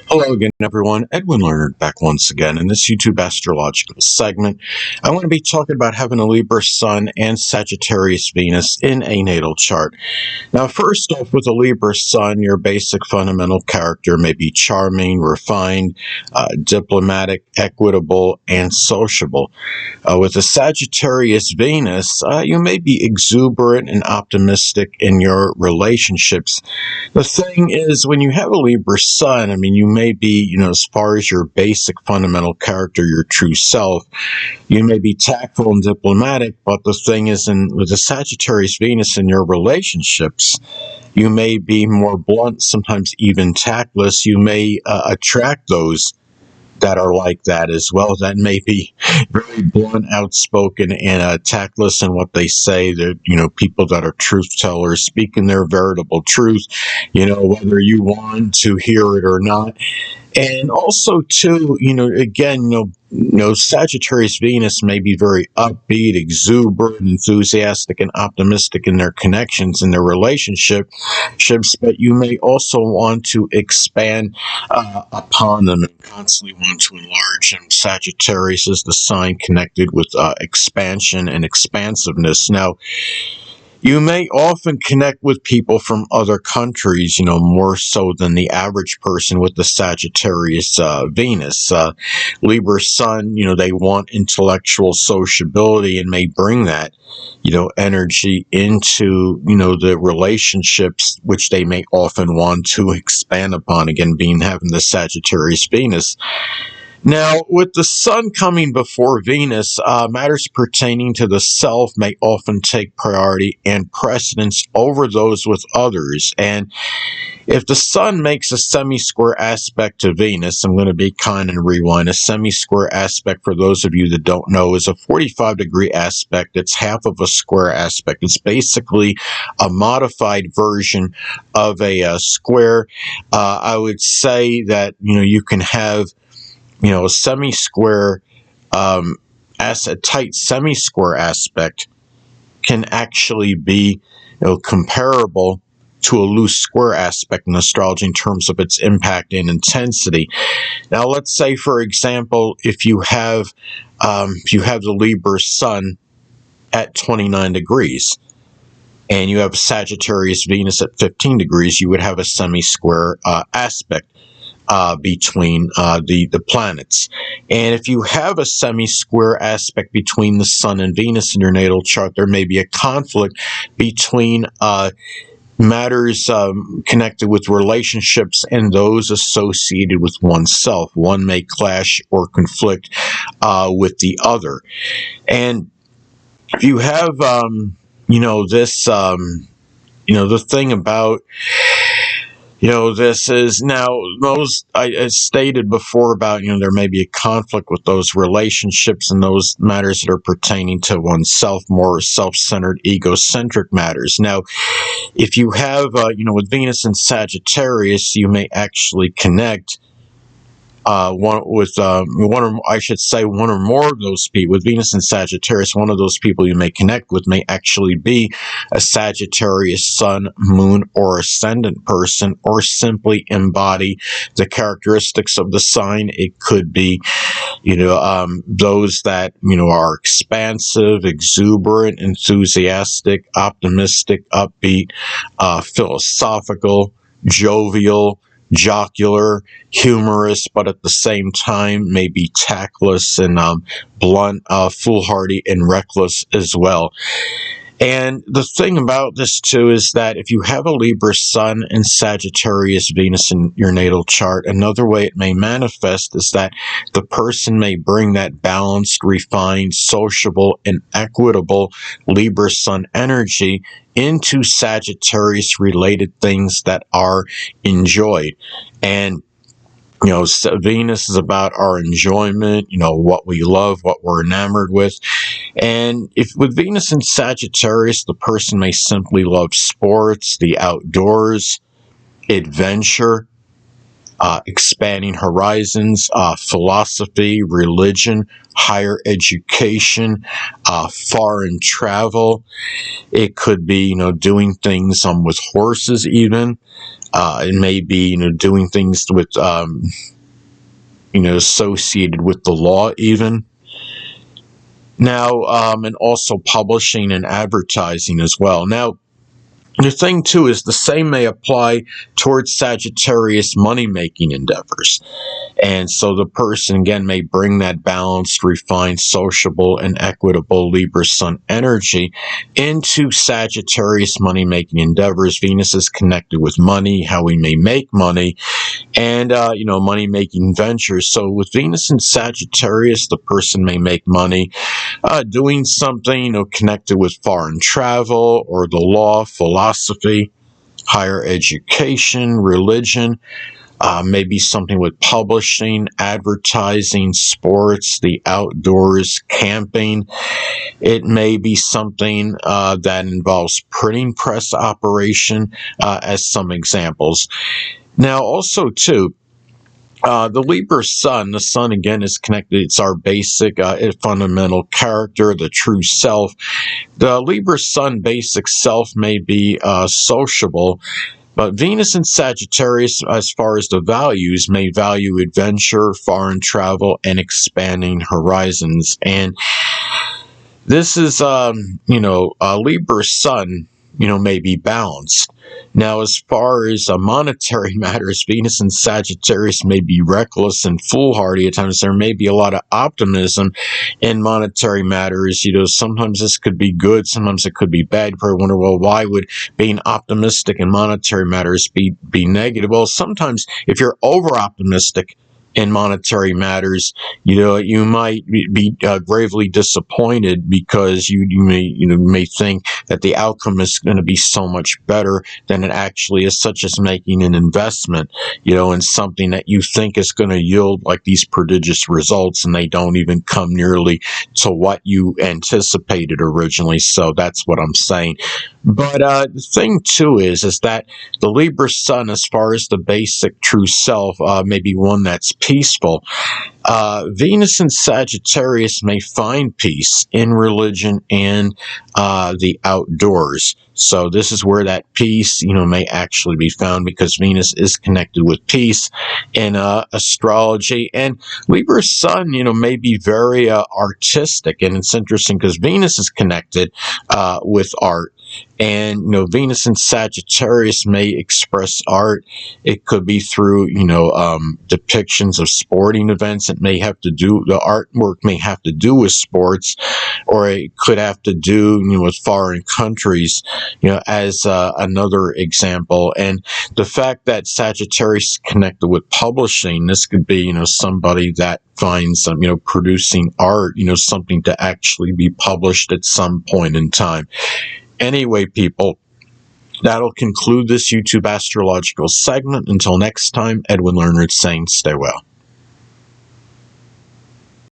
Hello again, everyone. Edwin Learnard back once again in this YouTube astrological segment. I want to be talking about having a Libra Sun and Sagittarius Venus in a natal chart. Now, first off, with a Libra Sun, your basic fundamental character may be charming, refined, diplomatic, equitable, and sociable. With a Sagittarius Venus, you may be exuberant and optimistic in your relationships. The thing is, when you have a Libra Sun, you may be, as far as your basic fundamental character, your true self, you may be tactful and diplomatic, but the thing is, with the Sagittarius Venus in your relationships, you may be more blunt, sometimes even tactless. You may attract those that are like that as well, that may be very blunt, outspoken, and tactless in what they say. They're, people that are truth tellers, speaking their veritable truth, whether you want to hear it or not. And also, too, again, Sagittarius Venus may be very upbeat, exuberant, enthusiastic, and optimistic in their connections, in their relationships, but you may also want to expand upon them and constantly want to enlarge them. Sagittarius is the sign connected with expansion and expansiveness. Now, you may often connect with people from other countries, more so than the average person with the Sagittarius Venus. Libra Sun, they want intellectual sociability and may bring that, energy into, the relationships, which they may often want to expand upon. Again, having the Sagittarius Venus. Now, with the Sun coming before Venus, matters pertaining to the self may often take priority and precedence over those with others. And if the Sun makes a semi-square aspect to Venus, I'm going to be kind and rewind. A semi-square aspect, for those of you that don't know, is a 45-degree aspect. It's half of a square aspect. It's basically a modified version of a square. I would say that, you can have a semi-square, as a tight semi-square aspect can actually be, comparable to a loose square aspect in astrology in terms of its impact and intensity. Now, let's say, for example, if you have the Libra Sun at 29 degrees, and you have Sagittarius Venus at 15 degrees, you would have a semi-square aspect between the planets. And if you have a semi-square aspect between the Sun and Venus in your natal chart, there may be a conflict between matters connected with relationships and those associated with oneself. One may clash or conflict with the other. And if you have, this, the thing about this is now those I stated before about, there may be a conflict with those relationships and those matters that are pertaining to oneself, more self-centered, egocentric matters. Now, if you have, with Venus and Sagittarius, you may actually connect one or more of those people. With Venus and Sagittarius, one of those people you may connect with may actually be a Sagittarius Sun, Moon, or Ascendant person, or simply embody the characteristics of the sign. It could be, those that, are expansive, exuberant, enthusiastic, optimistic, upbeat, philosophical, jovial, jocular, humorous, but at the same time may be tactless and blunt, foolhardy, and reckless as well. And the thing about this, too, is that if you have a Libra Sun and Sagittarius Venus in your natal chart, another way it may manifest is that the person may bring that balanced, refined, sociable, and equitable Libra Sun energy into Sagittarius-related things that are enjoyed. And Venus is about our enjoyment, what we love, what we're enamored with. And if with Venus in Sagittarius, the person may simply love sports, the outdoors, adventure, expanding horizons, philosophy, religion, higher education, foreign travel. It could be, doing things with horses even. It may be, doing things with, associated with the law even. Now, and also publishing and advertising as well. Now, the thing, too, is the same may apply towards Sagittarius money-making endeavors. And so the person, again, may bring that balanced, refined, sociable, and equitable Libra Sun energy into Sagittarius money-making endeavors. Venus is connected with money, how we may make money, and, money-making ventures. So with Venus in Sagittarius, the person may make money doing something, connected with foreign travel or the law, philosophy, higher education, religion, maybe something with publishing, advertising, sports, the outdoors, camping. It may be something that involves printing press operation, as some examples. Now, also, too, the Libra Sun, the Sun again is connected. It's our basic, fundamental character, the true self. The Libra Sun basic self may be sociable, but Venus in Sagittarius, as far as the values, may value adventure, foreign travel, and expanding horizons. And this is, Libra Sun, may be balanced. Now, as far as monetary matters, Venus in Sagittarius may be reckless and foolhardy at times. There may be a lot of optimism in monetary matters. Sometimes this could be good, sometimes it could be bad. You probably wonder, well, why would being optimistic in monetary matters be negative? Well, sometimes if you're over-optimistic in monetary matters, you might be gravely disappointed because you may think that the outcome is going to be so much better than it actually is, such as making an investment, in something that you think is going to yield like these prodigious results, and they don't even come nearly to what you anticipated originally. So that's what I'm saying. But the thing, too, is that the Libra Sun, as far as the basic true self, may be one that's peaceful. Venus in Sagittarius may find peace in religion and the outdoors. So this is where that peace, may actually be found, because Venus is connected with peace in astrology. And Libra Sun, may be very artistic. And it's interesting because Venus is connected with art. And, Venus in Sagittarius may express art. It could be through, depictions of sporting events. The artwork may have to do with sports, or it could have to do, with foreign countries, as another example. And the fact that Sagittarius is connected with publishing, this could be, somebody that finds, producing art, something to actually be published at some point in time. Anyway, people, that'll conclude this YouTube astrological segment. Until next time, Edwin Learnard saying stay well.